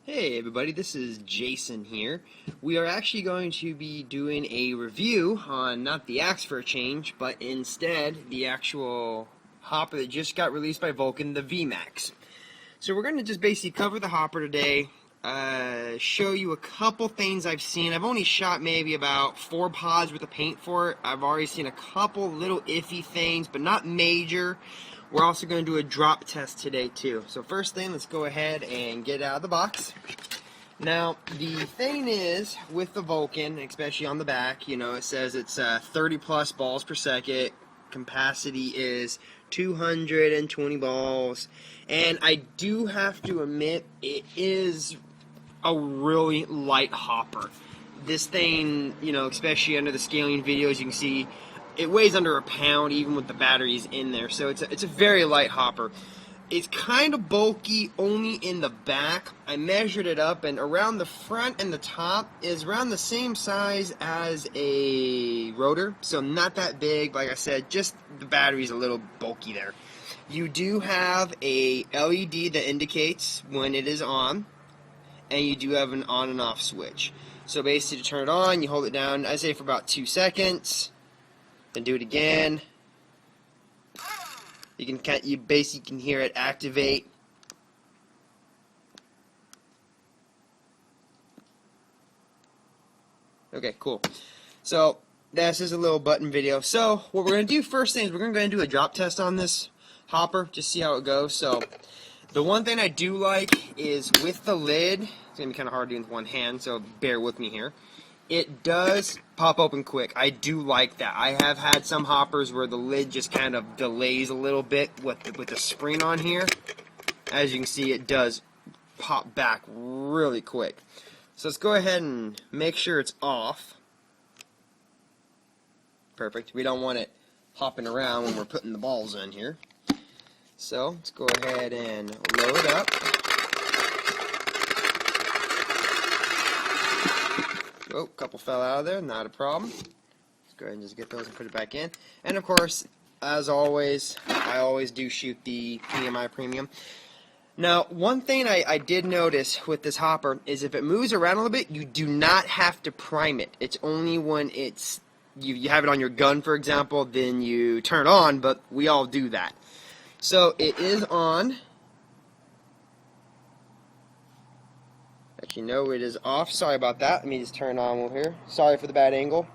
Hey everybody, this is Jason here. We are actually going to be doing a review on not the axe for a change, but instead the actual hopper that just got released by Vulcan, the Vmax. So we're going to just basically cover the hopper today, show you a couple things I've seen. I've only shot maybe about 4 pods worth of paint for it. I've already seen a couple little iffy things, but not major. We're also going to do a drop test today too. So first thing, let's go ahead and get it out of the box. Now, the thing is, with the Vulcan, especially on the back, it says it's 30 plus balls per second. Capacity is 220 balls. And I do have to admit, it is a really light hopper. This thing, especially under the scaling videos, you can see it weighs under a pound even with the batteries in there, so it's a very light hopper. It's kind of bulky only in the back. I measured it up, and around the front and the top is around the same size as a rotor, so not that big. Like I said, just the battery's a little bulky there. You do have a LED that indicates when it is on, and you do have an on and off switch. So basically, to turn it on, you hold it down, I say for about 2 seconds. Then do it again. You basically can hear it activate. Okay, cool. So this is a little button video. So what we're gonna do first thing is we're gonna go ahead and do a drop test on this hopper, just see how it goes. So the one thing I do like is with the lid, it's gonna be kind of hard doing with one hand, so bear with me here. It does pop open quick. I do like that. I have had some hoppers where the lid just kind of delays a little bit with the spring on here. As you can see, it does pop back really quick. So let's go ahead and make sure it's off. Perfect. We don't want it hopping around when we're putting the balls in here. So let's go ahead and load up. Oh, a couple fell out of there, not a problem. Let's go ahead and just get those and put it back in. And of course, as always, I always do shoot the PMI Premium. Now, one thing I did notice with this hopper is if it moves around a little bit, you do not have to prime it. It's only when it's you have it on your gun, for example, then you turn it on, but we all do that. So it is on. Actually, no, it is off. Sorry about that. Let me just turn it on over here. Sorry for the bad angle.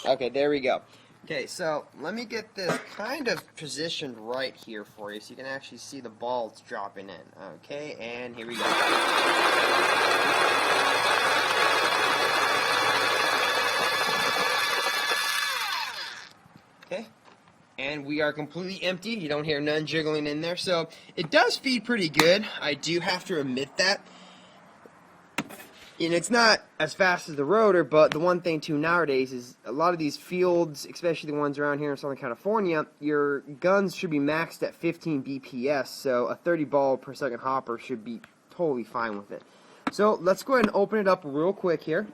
Okay, there we go. Okay, so let me get this kind of positioned right here for you so you can actually see the balls dropping in. Okay, and here we go. Okay. And we are completely empty. You don't hear none jiggling in there. So it does feed pretty good. I do have to admit that. And it's not as fast as the rotor, but the one thing too nowadays is a lot of these fields, especially the ones around here in Southern California, your guns should be maxed at 15 BPS. So a 30 ball per second hopper should be totally fine with it. So let's go ahead and open it up real quick here.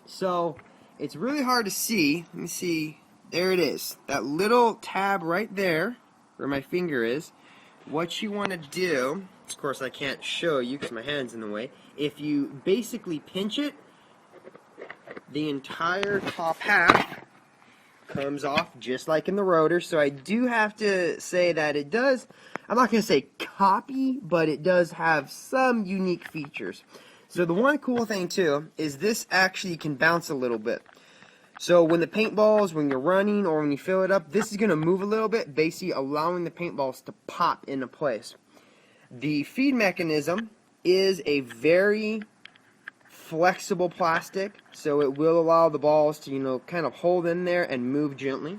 So it's really hard to see. Let me see. There it is. That little tab right there, where my finger is. What you want to do, of course I can't show you because my hand's in the way. If you basically pinch it, the entire top half comes off just like in the rotor. So I do have to say that it does, I'm not going to say copy, but it does have some unique features. So the one cool thing too is this actually can bounce a little bit. So when the paintballs, when you're running or when you fill it up, this is going to move a little bit, basically allowing the paintballs to pop into place. The feed mechanism is a very flexible plastic, so it will allow the balls to, kind of hold in there and move gently.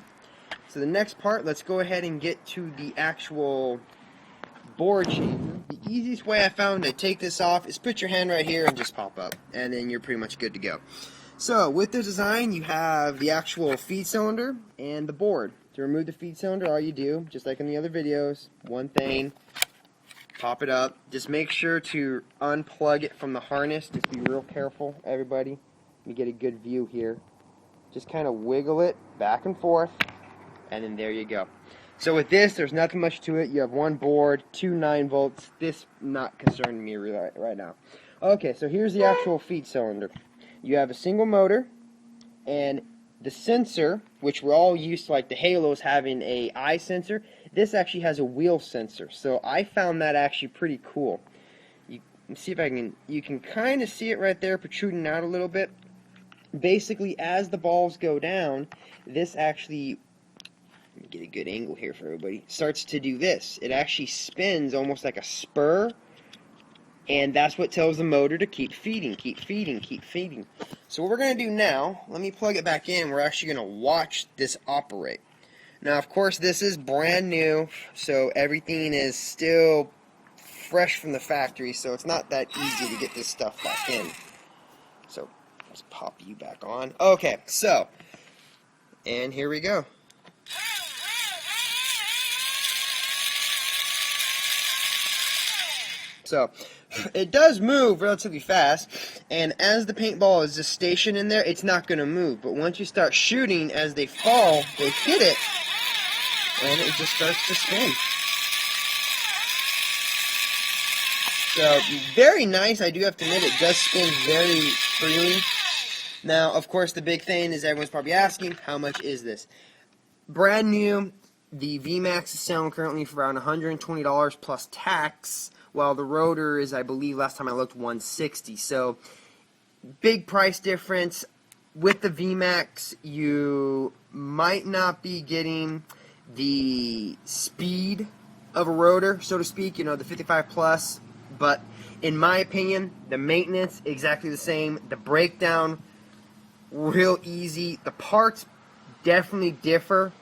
So the next part, let's go ahead and get to the actual board shape. The easiest way I found to take this off is put your hand right here and just pop up, and then you're pretty much good to go. So with the design, you have the actual feed cylinder and the board. To remove the feed cylinder, all you do, just like in the other videos, one thing, pop it up. Just make sure to unplug it from the harness. Just be real careful, everybody. Let me get a good view here. Just kind of wiggle it back and forth, and then there you go. So with this, there's nothing much to it. You have one board, two 9 volts. This not concerning me right now. Okay, so here's the actual feed cylinder. You have a single motor, and the sensor, which we're all used to, like the Halos having a eye sensor, this actually has a wheel sensor. So I found that actually pretty cool. You can see if I can, you can kind of see it right there protruding out a little bit. Basically, as the balls go down, this actually, let me get a good angle here for everybody, starts to do this. It actually spins almost like a spur, and that's what tells the motor to keep feeding, keep feeding, keep feeding. So what we're going to do now, let me plug it back in. We're actually going to watch this operate. Now, of course, this is brand new, so everything is still fresh from the factory, so it's not that easy to get this stuff back in. So let's pop you back on. Okay, so, and here we go. So, it does move relatively fast, and as the paintball is just stationed in there, it's not going to move. But once you start shooting, as they fall, they hit it, and it just starts to spin. So, very nice. I do have to admit, it does spin very freely. Now, of course, the big thing is everyone's probably asking, how much is this? Brand new, the Vmax is selling currently for around $120 plus tax, while the rotor is, I believe, last time I looked, $160. So, big price difference. With the Vmax, you might not be getting the speed of a rotor, so to speak, you know, the 55 plus, but in my opinion, the maintenance, exactly the same. The breakdown, real easy. The parts definitely differ,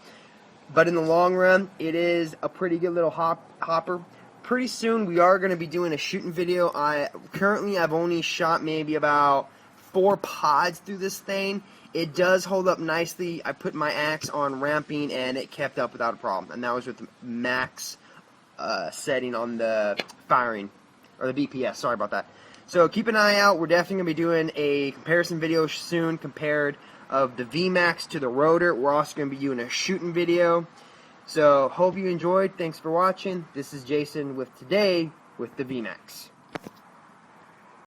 but in the long run, it is a pretty good little hopper. Pretty soon, we are going to be doing a shooting video. Currently, I've only shot maybe about 4 pods through this thing. It does hold up nicely. I put my axe on ramping, and it kept up without a problem. And that was with the max setting on the firing, or the BPS. Sorry about that. So keep an eye out. We're definitely going to be doing a comparison video soon compared of the Vmax to the rotor. We're also going to be doing a shooting video. So, hope you enjoyed. Thanks for watching. This is Jason with Today with the Vmax.